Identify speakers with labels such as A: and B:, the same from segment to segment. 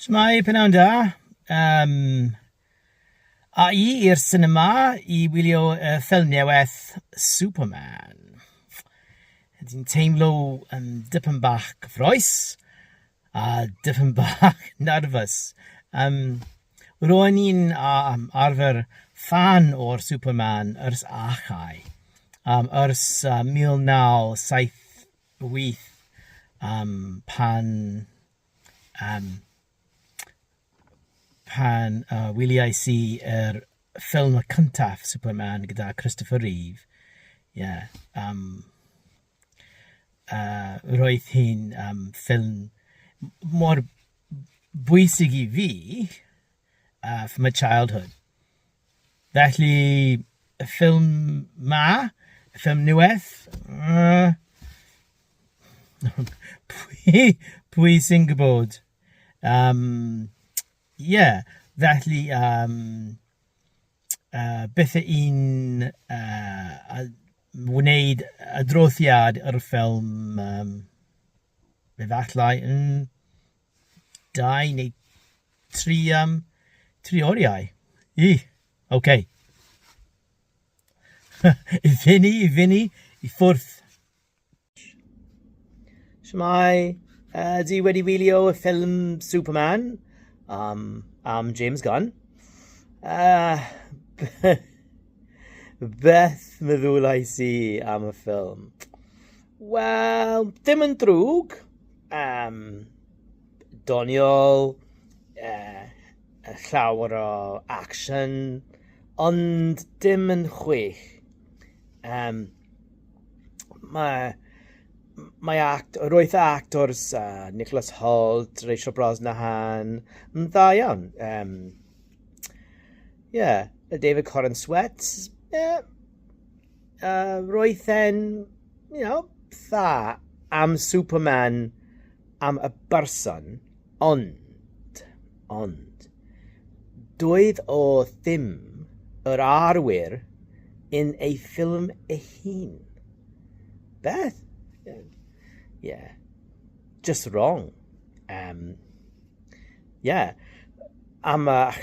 A: Shmai pnawn da. A I i'r cinema I wylio ffilm newydd Superman. Dwi'n teimlo dipyn bach cyffroes a dipyn bach nervous. Ro'n i'n arfer fan o'r Superman ers achau. Ers 1978 pan wyliais I ffilm y cyntaf Superman gyda Christopher Reeve. Yeah. Roedd hi'n ffilm mor bwysig I fi from my childhood. Felly, y ffilm newydd, pwy sy'n gwybod? Yeah, felly beth un wneud adroddiad yr ffilm efallai yn 2 neu 3 oriau. Okay. I fyny, I ffwrdd. Shmai, di wedi wylio y ffilm Superman am James Gunn. Beth meddwlais I am y ffilm? Wel, dim yn drwg. Doniol, llawer o action, ond dim yn chwech. Roedd actors Nicholas Hoult, Rachel Brosnahan yn dda iawn. David Corn Sweat, roedd e'n, dda am Superman, am y berson, ond, doedd o ddim yr arwyr in ei ffilm ei hun. Beth? Yeah, just wrong. Am y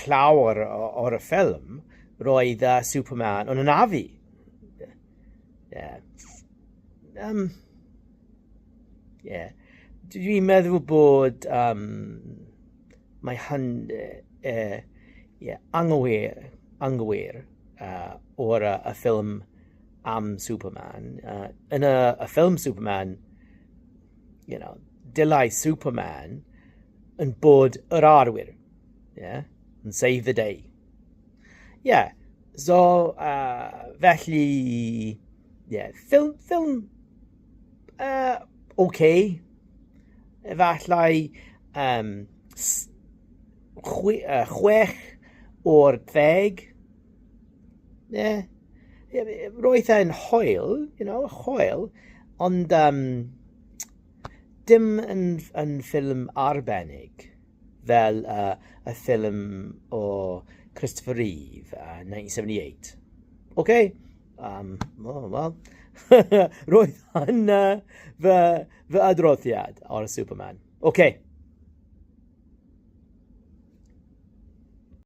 A: llawer o'r ffilm, roedd Superman yn anafu. Dwi'n meddwl bod mae anghywir o'r y ffilm am Superman. Yn y ffilm Superman, dylai Superman yn bod yr arwyr, yn save the day. So, felly, ffilm, okay, efallai 6 o'r 10. Roedd e'n hwyl, ond dim yn ffilm arbennig fel y ffilm o Christopher Reeve, 1978. Okay? Well, roedd yn fy adroddiad o'r Superman. Okay.